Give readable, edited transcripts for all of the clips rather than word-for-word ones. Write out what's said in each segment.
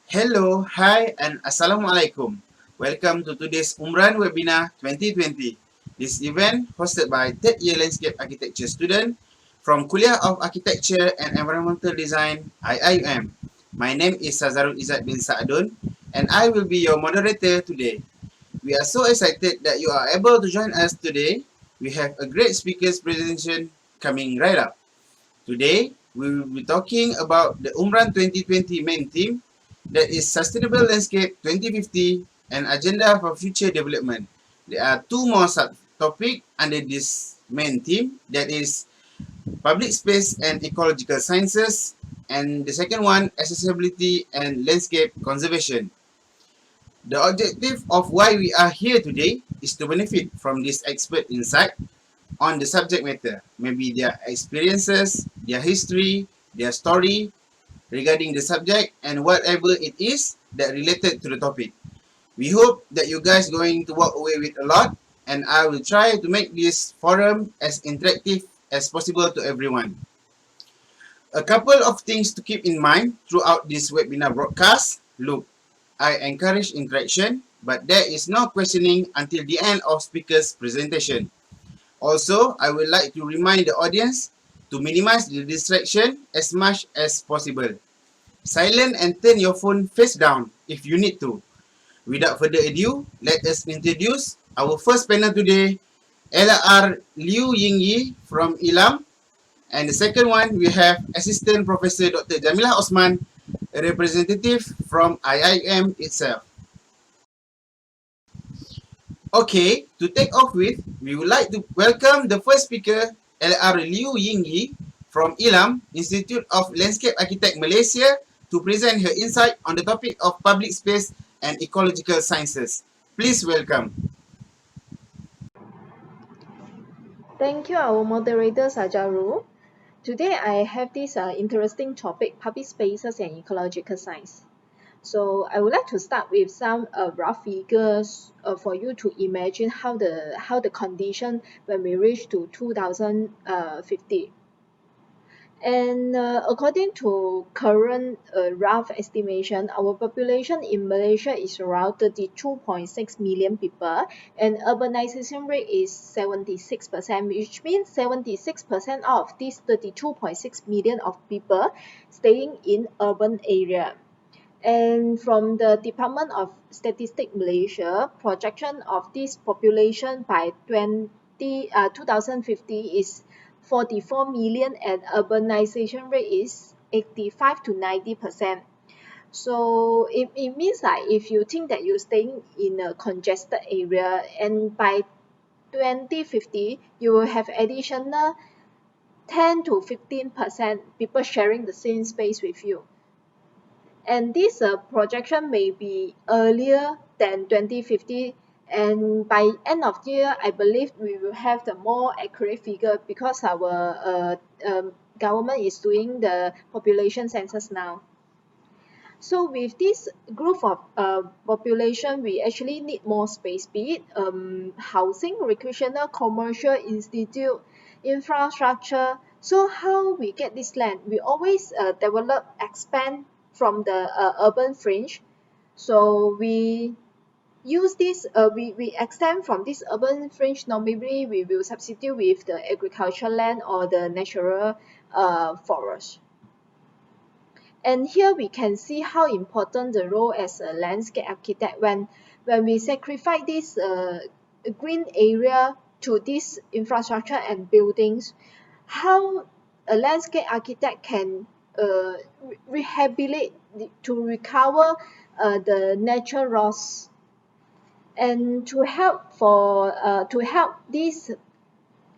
Hello, hi, and Assalamualaikum. Welcome to today's Umran Webinar 2020. This event hosted by third year landscape architecture student from Kuliah of Architecture and Environmental Design, IIUM. My name is Sazarul Izzat bin Saadun, and I will be your moderator today. We are so excited that you are able to join us today. We have a great speakers presentation coming right up. Today, we will be talking about the Umran 2020 main theme, that is Sustainable Landscape 2050 and Agenda for Future Development. There are two more subtopics under this main theme, that is Public Space and Ecological Sciences, and the second one, Accessibility and Landscape Conservation. The objective of why we are here today is to benefit from this expert insight on the subject matter, maybe their experiences, their history, their story regarding the subject, and whatever it is that related to the topic. We hope that you guys going to walk away with a lot, and I will try to make this forum as interactive as possible to everyone. A couple of things to keep in mind throughout this webinar broadcast. Look, I encourage interaction, but there is no questioning until the end of speaker's presentation. Also, I would like to remind the audience to minimize the distraction as much as possible. Silent and turn your phone face down if you need to. Without further ado, let us introduce our first panel today, LR Liew Ying Yie from ILAM. And the second one, we have Assistant Professor Dr. Jamilah Othman, a representative from IIUM itself. Okay, to take off with, we would like to welcome the first speaker, LR Liew Ying Yie from ILAM, Institute of Landscape Architect Malaysia, to present her insight on the topic of public space and ecological sciences. Please welcome. Thank you, our moderator Sajaru. Today I have this interesting topic, public spaces and ecological science. So I would like to start with some rough figures for you to imagine how the condition when we reach to 2050. And according to current rough estimation, our population in Malaysia is around 32.6 million people, and urbanization rate is 76%, which means 76% of these 32.6 million of people staying in urban area. And from the Department of Statistics Malaysia, projection of this population by 2050 is 44 million and urbanization rate is 85 to 90%. So it means like if you think that you're staying in a congested area and by 2050 you will have additional 10 to 15% people sharing the same space with you. And this projection may be earlier than 2050, and by end of year I believe we will have the more accurate figure because our government is doing the population census now. So with this group of population, we actually need more space, be it housing, recreational, commercial, institute, infrastructure. So how we get this land? We always develop, expand from the urban fringe. So we use this, we extend from this urban fringe. Normally we will substitute with the agricultural land or the natural forest. And here we can see how important the role as a landscape architect when we sacrifice this green area to this infrastructure and buildings, how a landscape architect can rehabilitate to recover the natural loss. And to help this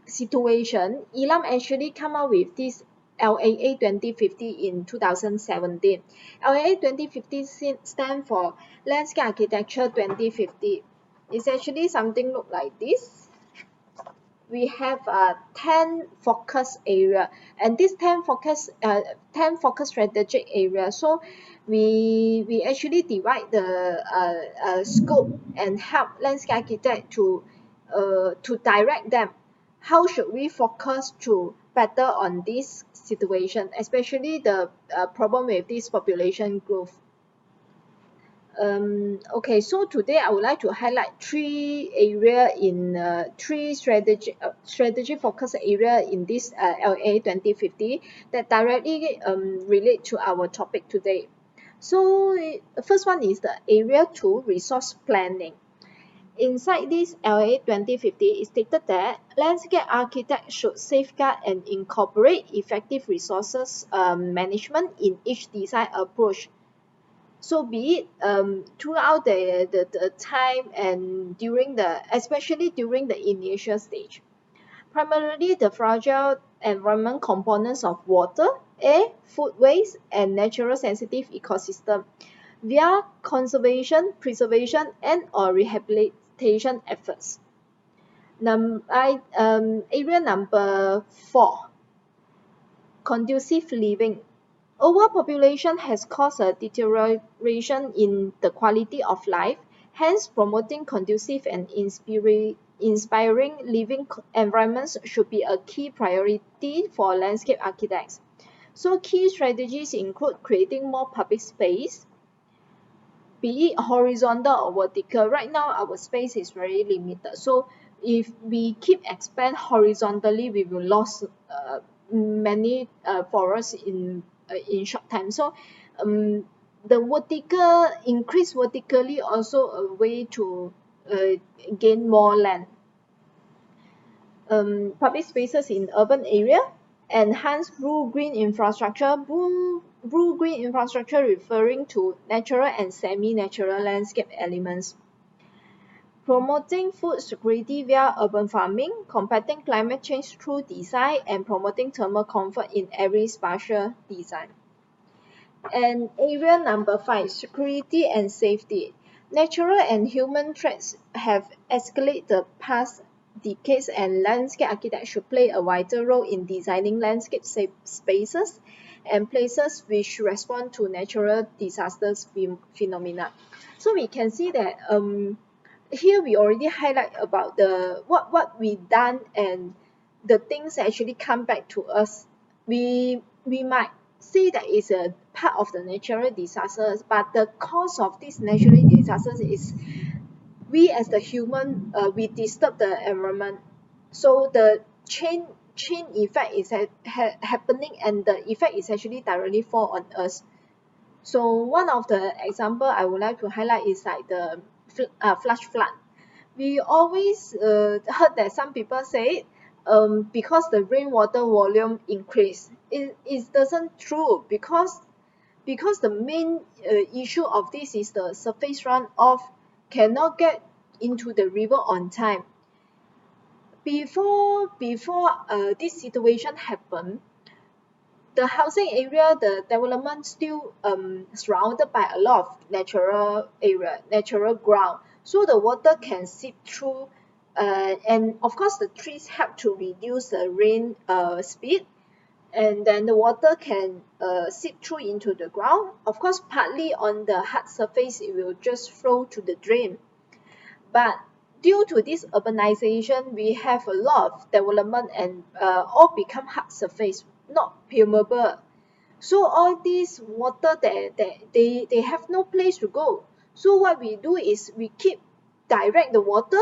situation, ILAM actually come up with this LAA 2050 in 2017. LAA 2050 stand for Landscape Architecture 2050. It's actually something look like this. We have 10 focus area, and this 10 focus strategic area. So we actually divide the scope and help landscape architect to direct them. How should we focus to better on this situation, especially the problem with this population growth? Okay, so today I would like to highlight three strategy focus area in this LA 2050 that directly relate to our topic today. So the first one is the area 2 resource planning. Inside this LA 2050, it stated that landscape architects should safeguard and incorporate effective resources management in each design approach. So be it throughout the time and especially during the initial stage. Primarily the fragile environment components of water, air, food waste, and natural sensitive ecosystem via conservation, preservation, and or rehabilitation efforts. Area number 4, conducive living. Overpopulation has caused a deterioration in the quality of life, hence promoting conducive and inspiring living environments should be a key priority for landscape architects. So key strategies include creating more public space, be it horizontal or vertical. Right now our space is very limited, so if we keep expand horizontally, we will lose many forests in short time. So the vertical increase vertically also a way to uh, gain more land. Public spaces in urban area, enhance blue-green infrastructure. Blue-green infrastructure referring to natural and semi-natural landscape elements. Promoting food security via urban farming, combating climate change through design, and promoting thermal comfort in every spatial design. And area number 5, security and safety. Natural and human threats have escalated the past decades, and landscape architects should play a vital role in designing landscape safe spaces and places which respond to natural disasters phenomena. So we can see that here we already highlight about the what we done and the things actually come back to us. We might say that it's a part of the natural disasters, but the cause of these natural disasters is we as the human, we disturb the environment. So the chain effect is happening, and the effect is actually directly fall on us. So one of the example I would like to highlight is like the flash flood. We always heard that some people say because the rainwater volume increase. It doesn't true, because the main issue of this is the surface runoff cannot get into the river on time. Before this situation happen, the housing area, the development still surrounded by a lot of natural ground, so the water can seep through, and of course the trees help to reduce the rain speed, and then the water can seep through into the ground. Of course, partly on the hard surface, it will just flow to the drain. But due to this urbanization, we have a lot of development, and all become hard surface, not permeable. So all these water they have no place to go. So what we do is we keep direct the water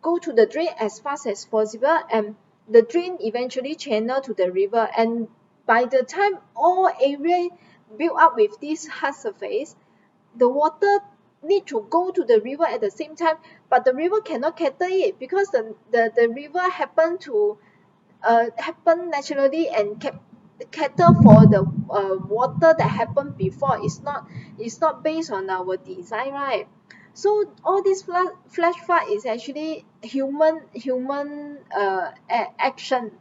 go to the drain as fast as possible, and the drain eventually channel to the river. And by the time all area built up with this hard surface, the water need to go to the river at the same time, but the river cannot cater it, because the river happen naturally and cater for the water that happened before. It's not based on our design, right? So all this flash flood is actually human action,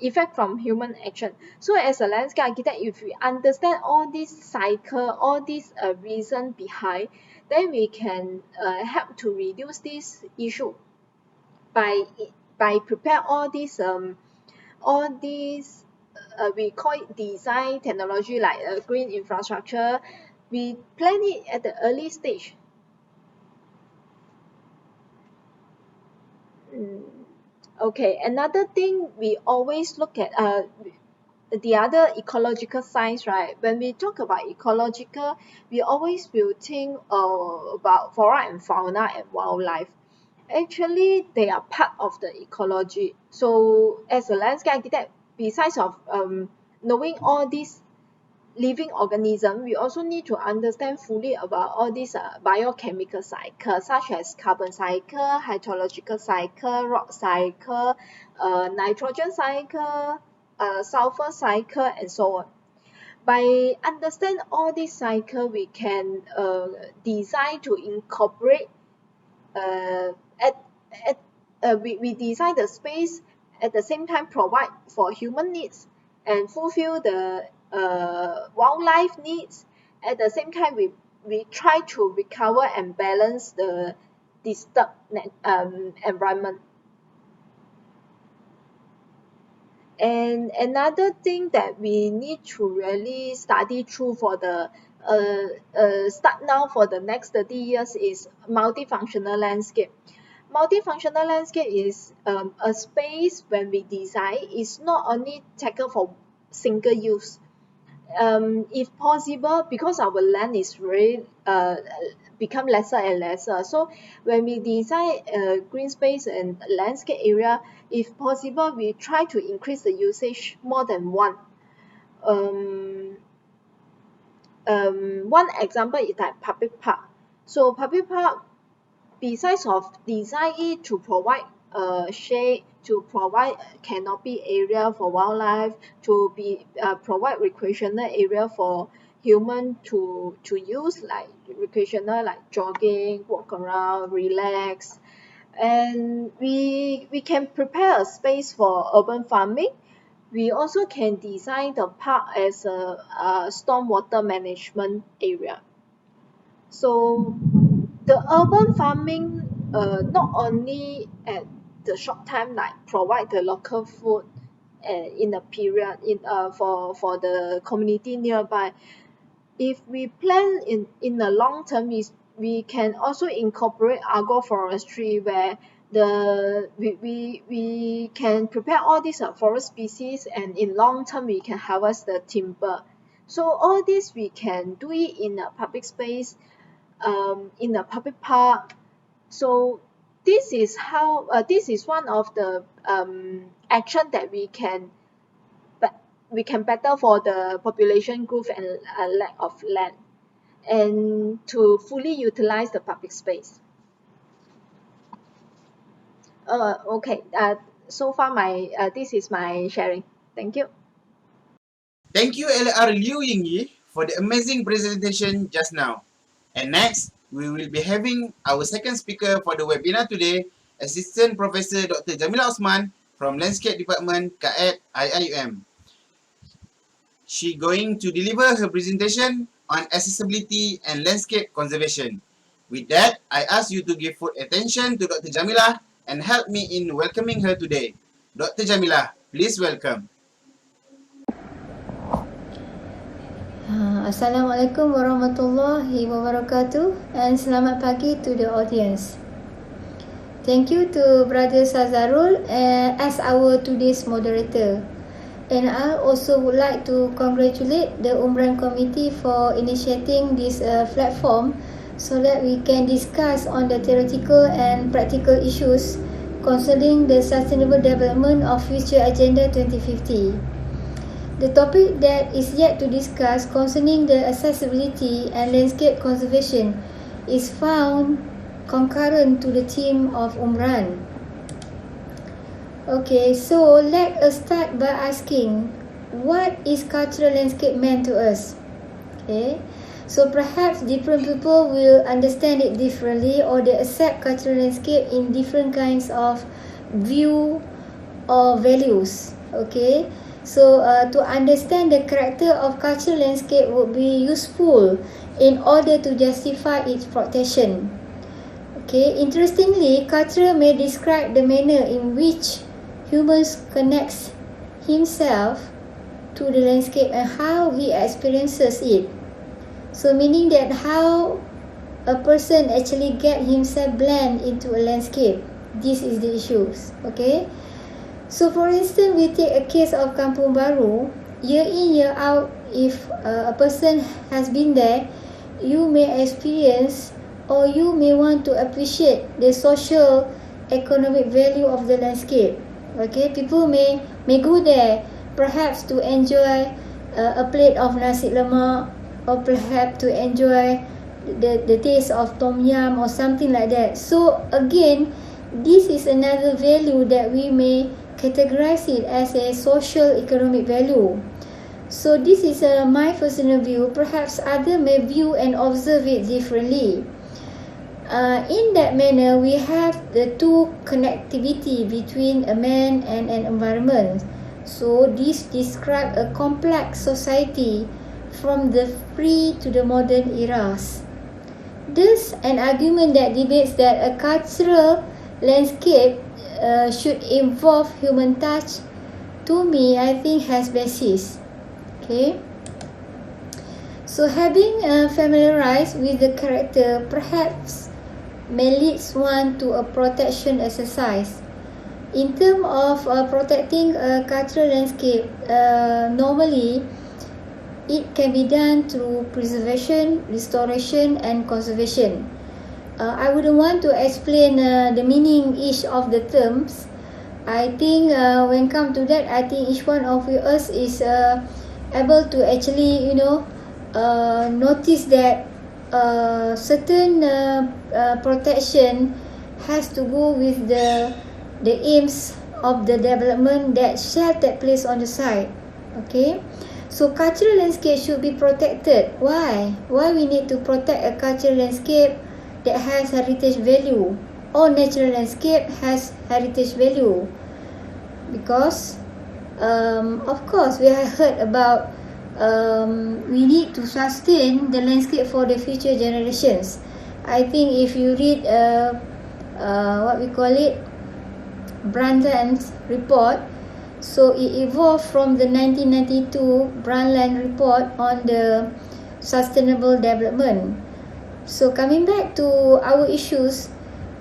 effect from human action. So as a landscape architect, if we understand all this cycle, all these reason behind, then we can help to reduce this issue by prepare all these we call it design technology, like green infrastructure. We plan it at the early stage. Okay, another thing we always look at the other ecological science, right? When we talk about ecological, we always will think about flora and fauna and wildlife. Actually, they are part of the ecology. So as a landscape architect, besides of knowing all these living organism, we also need to understand fully about all these biochemical cycles, such as carbon cycle, hydrological cycle, rock cycle, nitrogen cycle, sulfur cycle, and so on. By understand all these cycle, we can design to incorporate uh, at at we design the space, at the same time provide for human needs and fulfill the wildlife needs. At the same time, we try to recover and balance the disturbed environment. And another thing that we need to really study through for the start now for the next 30 years is multifunctional landscape. Multifunctional landscape is a space when we design is not only taken for single use. If possible, because our land is very become lesser and lesser. So when we design a green space and landscape area, if possible, we try to increase the usage more than one. Um, One example is like public park. So public park, besides of design it to provide shade, to provide canopy area for wildlife, to be provide recreational area for human to use, like recreational like jogging, walk around, relax. And we can prepare a space for urban farming. We also can design the park as a stormwater management area. So the urban farming not only at the short time like provide the local food in a period for the community nearby. If we plan in the long term, is we can also incorporate agroforestry, where we can prepare all these forest species, and in long term we can harvest the timber. So all this we can do it in a public space, in a public park. So this is how this is one of the action that we can better for the population growth and lack of land, and to fully utilize the public space. Okay. So far my this is my sharing. Thank you. Thank you, LR Liew Ying Yie, for the amazing presentation just now. And next, we will be having our second speaker for the webinar today, Assistant Professor Dr. Jamilah Othman from Landscape Department, KAET IIUM. She going to deliver her presentation on accessibility and landscape conservation. With that, I ask you to give full attention to Dr. Jamilah and help me in welcoming her today. Dr. Jamilah, please welcome. Assalamualaikum warahmatullahi wabarakatuh, and selamat pagi to the audience. Thank you to Brother Sazarul as our today's moderator. And I also would like to congratulate the Umran Committee for initiating this platform so that we can discuss on the theoretical and practical issues concerning the sustainable development of Future Agenda 2050. The topic that is yet to discuss concerning the accessibility and landscape conservation is found concurrent to the theme of Umran. Okay, so let us start by asking, what is cultural landscape meant to us? Okay, so perhaps different people will understand it differently, or they accept cultural landscape in different kinds of view or values. Okay, so to understand the character of cultural landscape would be useful in order to justify its protection. Okay, interestingly, culture may describe the manner in which humans connects himself to the landscape and how he experiences it. So meaning that how a person actually get himself blend into a landscape. This is the issues. Okay. So for instance, we take a case of Kampung Baru. year in, year out, if a person has been there, you may experience or you may want to appreciate the social economic value of the landscape. Okay, people may go there perhaps to enjoy a plate of nasi lemak, or perhaps to enjoy the taste of tom yum or something like that. So again, this is another value that we may categorize it as a social economic value. So this is my personal view. Perhaps others may view and observe it differently. In that manner, we have the two connectivity between a man and an environment. So this describes a complex society from the pre to the modern eras. Thus, an argument that debates that a cultural landscape should involve human touch, to me, I think has basis. Okay. So having familiarized with the character perhaps may lead one to a protection exercise. In terms of protecting a cultural landscape, normally it can be done through preservation, restoration and conservation. I wouldn't want to explain the meaning each of the terms. I think when come to that, I think each one of us is able to actually, notice that certain protection has to go with the aims of the development that shall take place on the site. Okay, so cultural landscape should be protected. Why we need to protect a cultural landscape that has heritage value? All natural landscape has heritage value, because of course we have heard about we need to sustain the landscape for the future generations. I think if you read what we call it, Brundtland's report, so it evolved from the 1992 Brundtland report on the sustainable development. So coming back to our issues,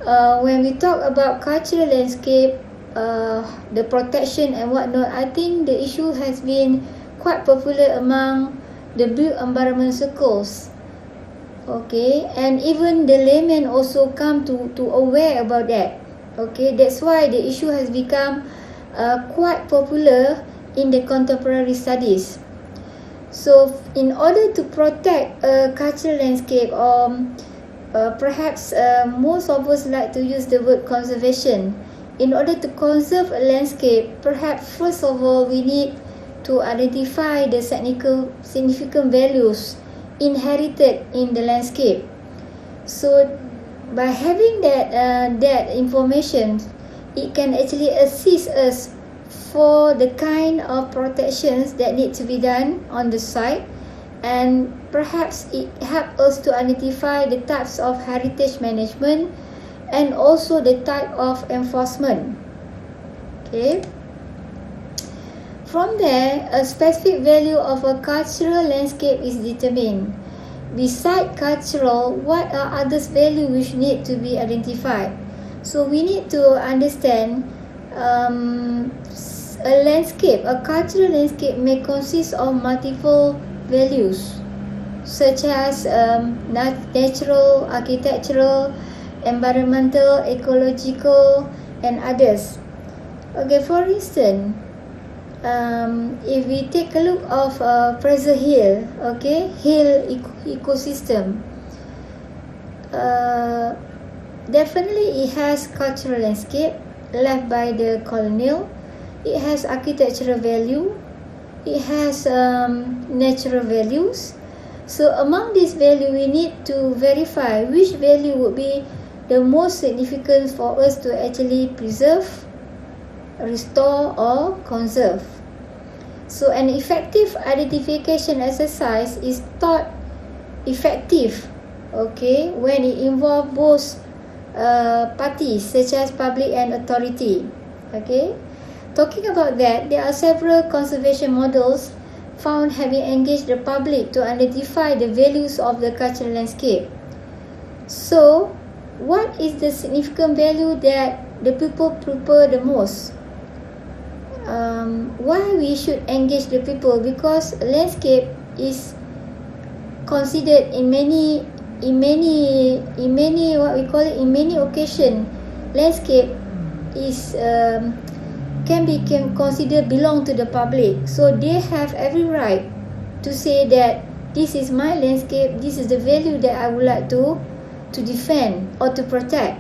when we talk about cultural landscape, the protection and whatnot, I think the issue has been quite popular among the built environment circles. Okay, and even the laymen also come to aware about that. Okay, that's why the issue has become quite popular in the contemporary studies. So in order to protect a cultural landscape, or perhaps most of us like to use the word conservation. In order to conserve a landscape, perhaps first of all we need to identify the significant values inherited in the landscape. So by having that information, it can actually assist us for the kind of protections that need to be done on the site, and perhaps it helps us to identify the types of heritage management and also the type of enforcement. Okay. From there, a specific value of a cultural landscape is determined. Beside cultural, what are other values which need to be identified? So we need to understand a landscape, a cultural landscape may consist of multiple values, such as natural, architectural, environmental, ecological, and others. Okay, for instance, if we take a look of Fraser Hill, okay, hill ecosystem, definitely it has cultural landscape left by the colonial. It has architectural value. It has natural values. So among these values, we need to verify which value would be the most significant for us to actually preserve, restore, or conserve. So an effective identification exercise is thought effective, okay, when it involves both parties such as public and authority. Okay, talking about that, there are several conservation models found having engaged the public to identify the values of the cultural landscape. So what is the significant value that the people prefer the most? why we should engage the people, because landscape is considered in many what we call it, in many occasion, landscape is can considered belong to the public. So they have every right to say that this is my landscape, this is the value that I would like to defend or to protect.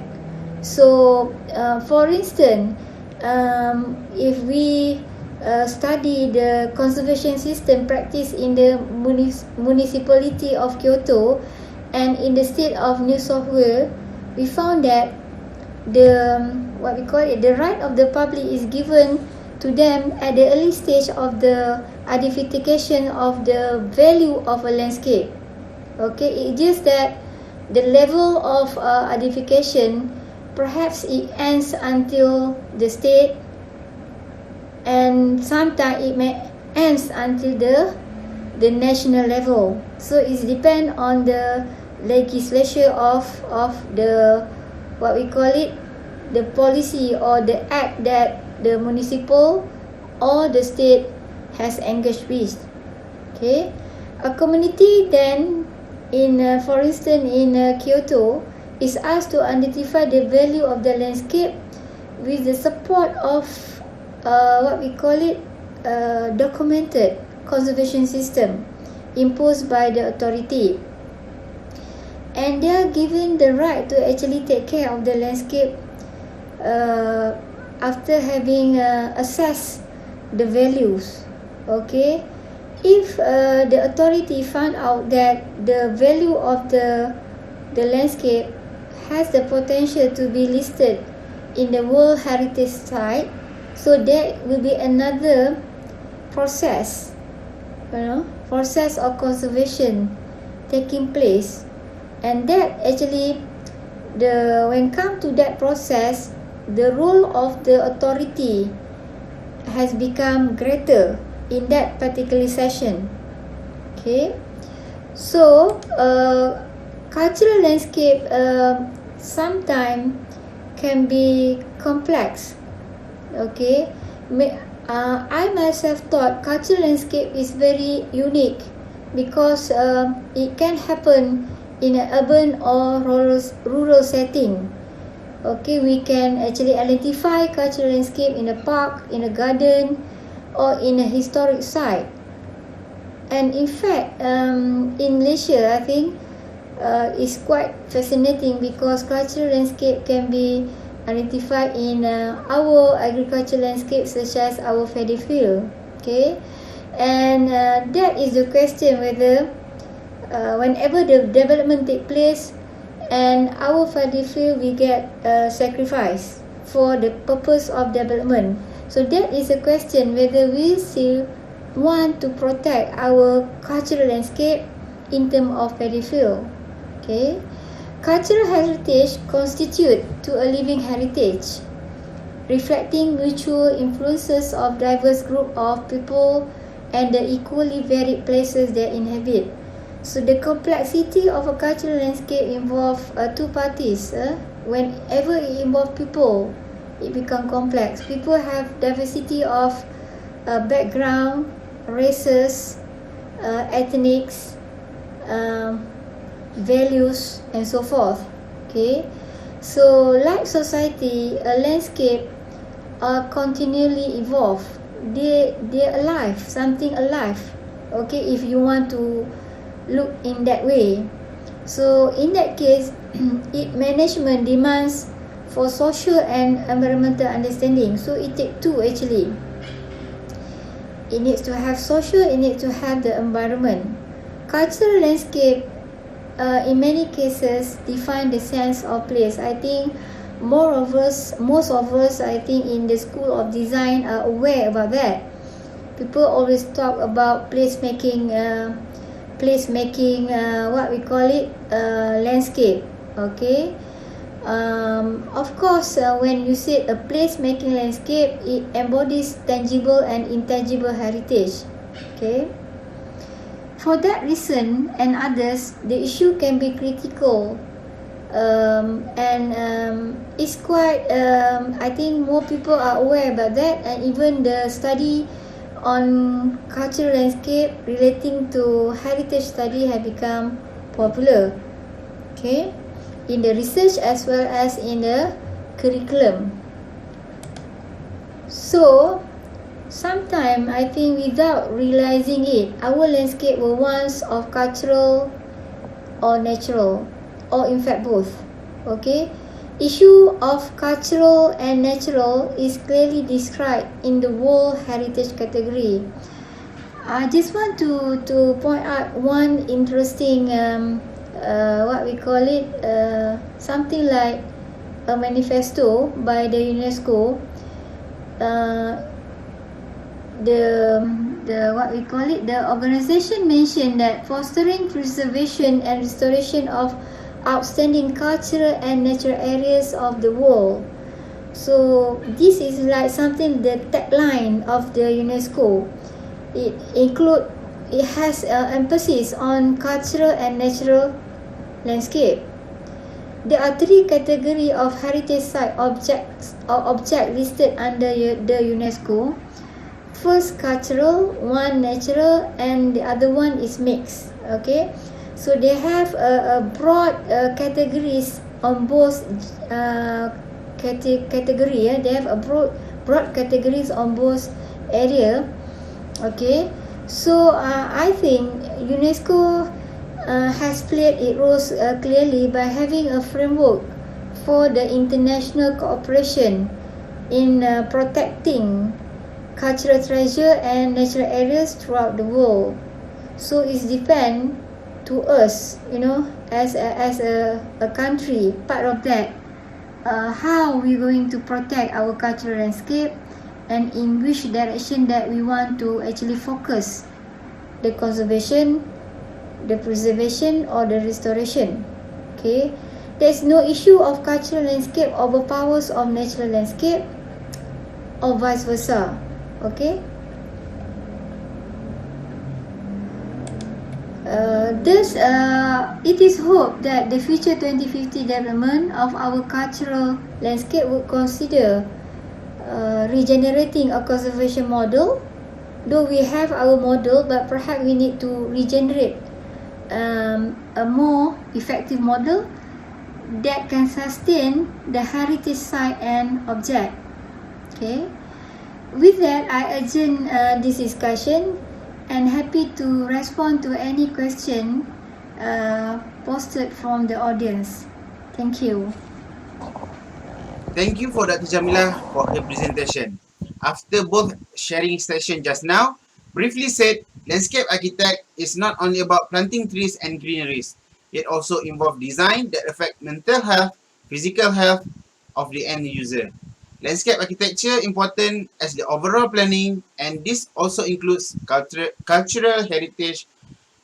So for instance, if we study the conservation system practice in the municipality of Kyoto and in the state of New South Wales, we found that the right of the public is given to them at the early stage of the identification of the value of a landscape. Okay, it's just that the level of identification, perhaps it ends until the state, and sometimes it may ends until the national level. So it depends on the legislature of the what we call it, the policy or the act that the municipal or the state has engaged with. Okay, a community then for instance in Kyoto is asked to identify the value of the landscape with the support of what we call it, documented conservation system imposed by the authority, and they are given the right to actually take care of the landscape after having assessed the values. Okay, if the authority found out that the value of the landscape has the potential to be listed in the World Heritage Site, so there will be another process of conservation taking place, and that actually when come to that process, the role of the authority has become greater in that particular session. Okay, so cultural landscape sometimes can be complex. Okay, I myself thought cultural landscape is very unique because it can happen in an urban or rural setting. Okay, we can actually identify cultural landscape in a park, in a garden, or in a historic site. And in fact, in Malaysia, I think it's quite fascinating because cultural landscape can be identified in our agricultural landscape, such as our paddy field. Okay, and that is the question whether whenever the development take place and our paddy field we get sacrificed for the purpose of development. So that is a question whether we still want to protect our cultural landscape in terms of paddy field. Okay, cultural heritage constitute to a living heritage, reflecting mutual influences of diverse group of people and the equally varied places they inhabit. So the complexity of a cultural landscape involves two parties. Whenever it involves people, it becomes complex. People have diversity of background, races, ethnics, values, and so forth. Okay, so like society, a landscape continually evolve. They're alive, something alive. Okay, if you want to look in that way. So in that case, its management demands for social and environmental understanding. So it takes two actually. It needs to have social, it needs to have the environment. Cultural landscape in many cases define the sense of place. I think most of us I think in the school of design are aware about that. People always talk about placemaking, what we call it, landscape. Okay, of course, when you say a placemaking landscape, it embodies tangible and intangible heritage. Okay, for that reason and others, the issue can be critical It's quite I think more people are aware about that, and even the study on cultural landscape relating to heritage study have become popular, okay, in the research as well as in the curriculum. So sometimes I think without realizing it, our landscape were once of cultural or natural, or in fact both. Okay, issue of cultural and natural is clearly described in the World Heritage category. I just want to point out one interesting what we call it, something like a manifesto by the UNESCO. The what we call it, the organization mentioned that fostering preservation and restoration of outstanding cultural and natural areas of the world. So this is like something, the tagline of the UNESCO. It has emphasis on cultural and natural landscape. There are three categories of heritage site objects or object listed under the UNESCO. First cultural, one natural, and the other one is mixed. Okay, so they have a broad categories on both category. They have a broad categories on both area. Okay, so I think UNESCO has played its roles clearly by having a framework for the international cooperation in protecting cultural treasure and natural areas throughout the world. So it's depend to us, as a country, part of that, how we're going to protect our cultural landscape, and in which direction that we want to actually focus the conservation, the preservation, or the restoration. Okay, there's no issue of cultural landscape overpowers of natural landscape, or vice versa. Okay, thus it is hoped that the future 2050 development of our cultural landscape would consider regenerating a conservation model. Though we have our model, but perhaps we need to regenerate a more effective model that can sustain the heritage site and object. Okay, with that, I adjourn this discussion and happy to respond to any question posted from the audience. Thank you. Thank you for Dr. Jamilah for her presentation. After both sharing session just now, briefly said, landscape architect is not only about planting trees and greeneries. It also involves design that affect mental health, physical health of the end user. Landscape architecture important as the overall planning, and this also includes cultural heritage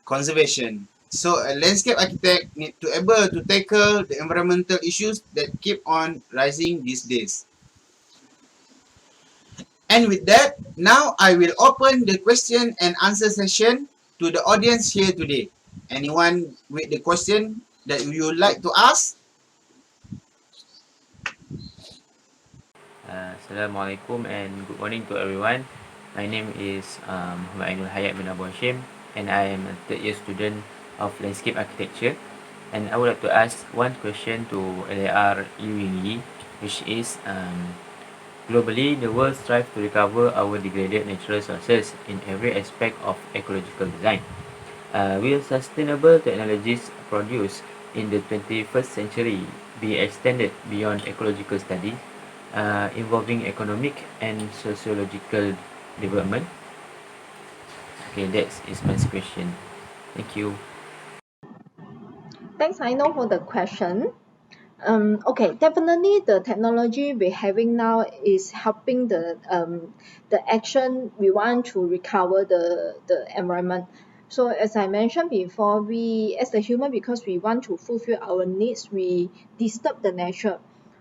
conservation. So a landscape architect need to able to tackle the environmental issues that keep on rising these days. And with that, now I will open the question and answer session to the audience here today. Anyone with the question that you would like to ask? Assalamualaikum and good morning to everyone. My name is Muhammad Ainul Hayat bin Abu Hashim, and I am a third year student of Landscape Architecture. And I would like to ask one question to LAR Liew Ying Yie, which is globally the world strives to recover our degraded natural resources in every aspect of ecological design. Will sustainable technologies produced in the 21st century be extended beyond ecological study, involving economic and sociological development? Okay, that is my question. Thank you. Thanks, I know, for the question. Okay, definitely the technology we're having now is helping the action we want to recover the environment. So as I mentioned before, we as a human, because we want to fulfill our needs, we disturb the nature.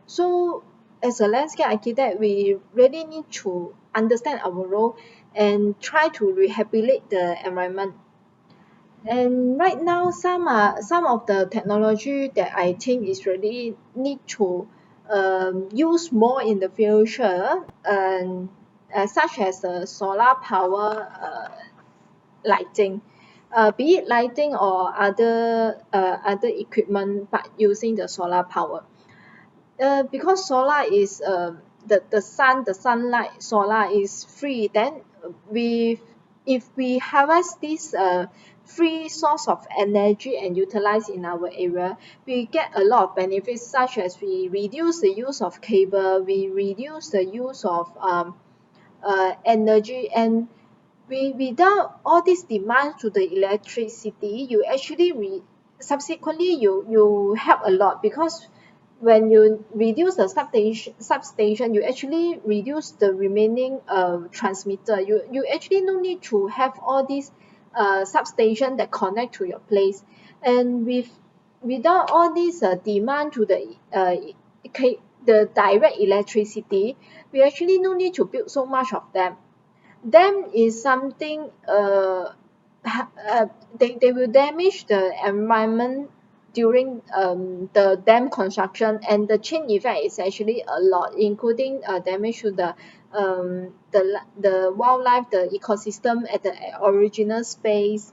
So as a landscape architect, we really need to understand our role and try to rehabilitate the environment. And right now, some of the technology that I think is really need to use more in the future, and such as solar power lighting, be it lighting or other equipment, but using the solar power. Because solar is the sunlight solar is free, then we if we harvest this free source of energy and utilize in our area, we get a lot of benefits, such as we reduce the use of cable, we reduce the use of energy, and without all this demand to the electricity, you actually subsequently you help a lot, because when you reduce the substation, you actually reduce the remaining transmitter. You actually no need to have all these substation that connect to your place, and without all this demand to the direct electricity, we actually no need to build so much of them. Dam is something they will damage the environment during the dam construction, and the chain effect is actually a lot, including damage to the wildlife, the ecosystem at the original space,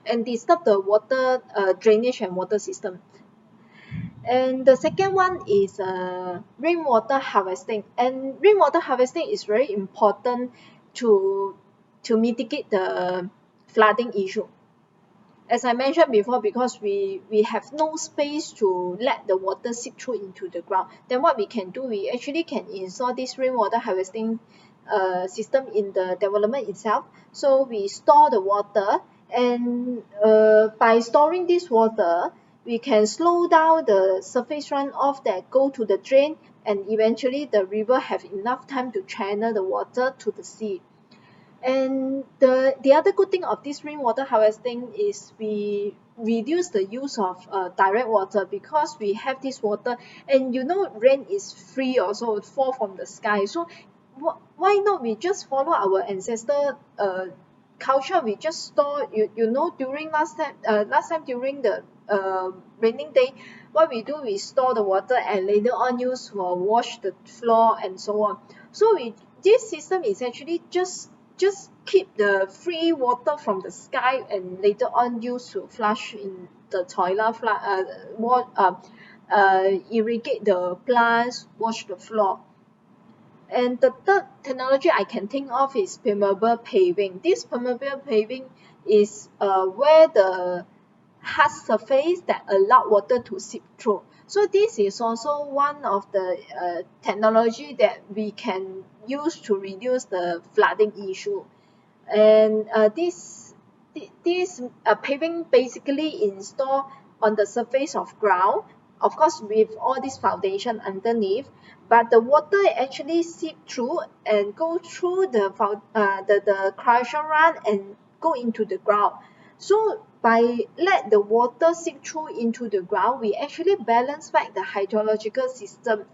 and disturb the water drainage and water system. And the second one is rainwater harvesting. And rainwater harvesting is very important to mitigate the flooding issue. As I mentioned before, because we have no space to let the water seep through into the ground, then what we can do, we actually can install this rainwater harvesting system in the development itself. So we store the water, and by storing this water, we can slow down the surface runoff that go to the drain, and eventually the river have enough time to channel the water to the sea. And the other good thing of this rainwater harvesting is we reduce the use of direct water, because we have this water, and rain is free, also it fall from the sky. So why not we just follow our ancestor culture? We just store, during last time during the raining day, what we do, we store the water and later on use for wash the floor and so on. So this system is actually just keep the free water from the sky, and later on use to flush in the toilet, irrigate the plants, wash the floor. And the third technology I can think of is permeable paving. This permeable paving is where the hard surface that allow water to seep through. So this is also one of the technology that we can use to reduce the flooding issue. And this paving basically install on the surface of ground, of course with all this foundation underneath, but the water actually seep through and go through the crusher run and go into the ground. So by let the water seep through into the ground, we actually balance back the hydrological system,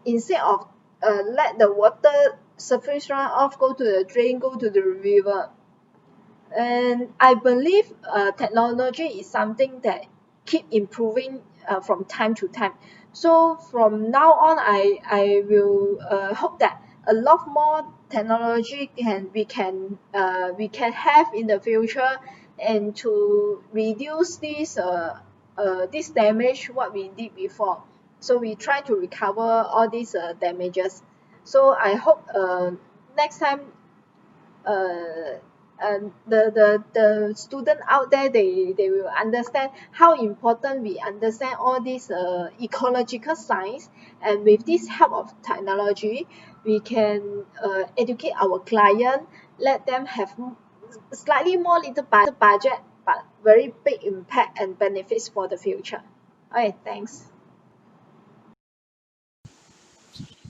instead of let the water surface run off, go to the drain, go to the river. And I believe technology is something that keep improving from time to time. So from now on, I will hope that a lot more technology we can have in the future, and to reduce this damage what we did before. So we try to recover all these damages. So I hope next time the student out there, they will understand how important we understand all these ecological science, and with this help of technology, we can educate our client, let them have slightly more little budget, but very big impact and benefits for the future. Okay, thanks.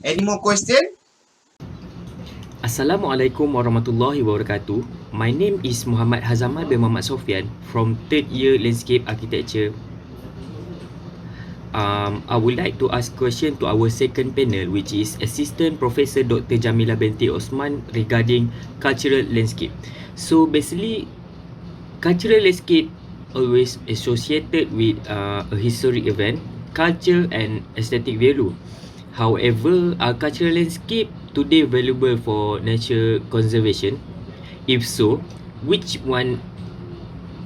Any more question? Assalamualaikum warahmatullahi wabarakatuh. My name is Muhammad Hazamal bin Muhammad Sofian from 3rd year Landscape Architecture. I would like to ask question to our second panel, which is Assistant Professor Dr. Jamilah binti Othman, regarding cultural landscape. So basically, cultural landscape always associated with a historic event, culture and aesthetic value. However, are cultural landscape today valuable for nature conservation? If so, which one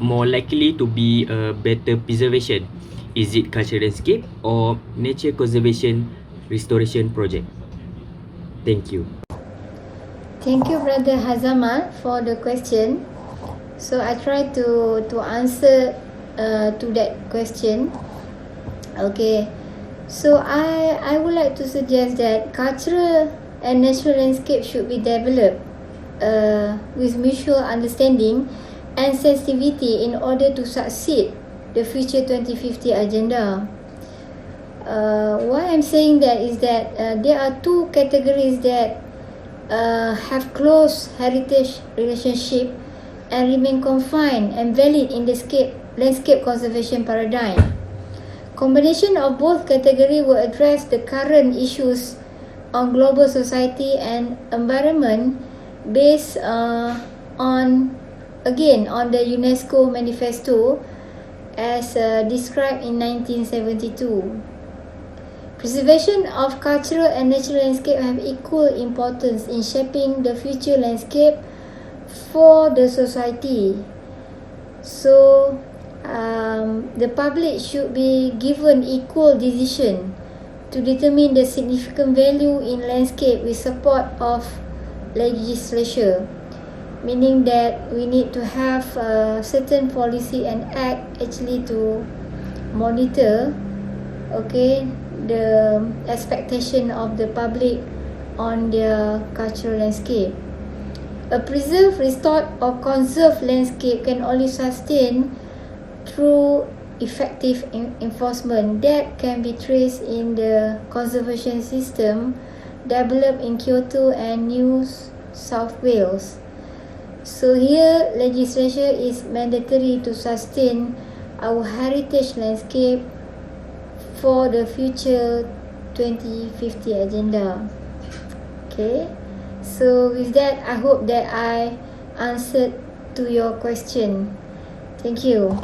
more likely to be a better preservation? Is it cultural landscape or nature conservation restoration project? Thank you. Thank you, Brother Hazamal, for the question. So I try to answer to that question. Okay. So I would like to suggest that cultural and natural landscape should be developed with mutual understanding and sensitivity in order to succeed the future 2050 agenda. Why I'm saying that is that there are two categories that have close heritage relationship and remain confined and valid in the landscape conservation paradigm. Combination of both categories will address the current issues on global society and environment based on the UNESCO Manifesto as described in 1972. Preservation of cultural and natural landscape have equal importance in shaping the future landscape for the society. So, the public should be given equal decision to determine the significant value in landscape with support of legislature, meaning that we need to have a certain policy and act actually to monitor, the expectation of the public on their cultural landscape. A preserved, restored or conserved landscape can only sustain through effective enforcement that can be traced in the conservation system developed in Kyoto and New South Wales. So here legislation is mandatory to sustain our heritage landscape for the future 2050 agenda. Okay, so with that, I hope that I answered to your question. Thank you.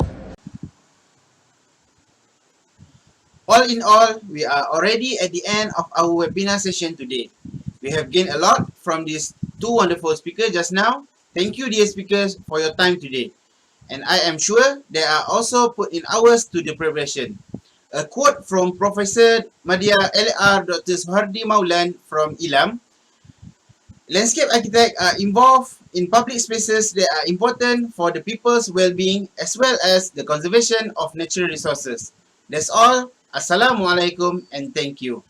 All in all, we are already at the end of our webinar session today. We have gained a lot from these two wonderful speakers just now. Thank you, dear speakers, for your time today. And I am sure they are also put in hours to the preparation. A quote from Professor Madya L.R. Dr. Suhardi Maulan from ILAM. Landscape architects are involved in public spaces that are important for the people's well-being as well as the conservation of natural resources. That's all. Assalamualaikum and thank you.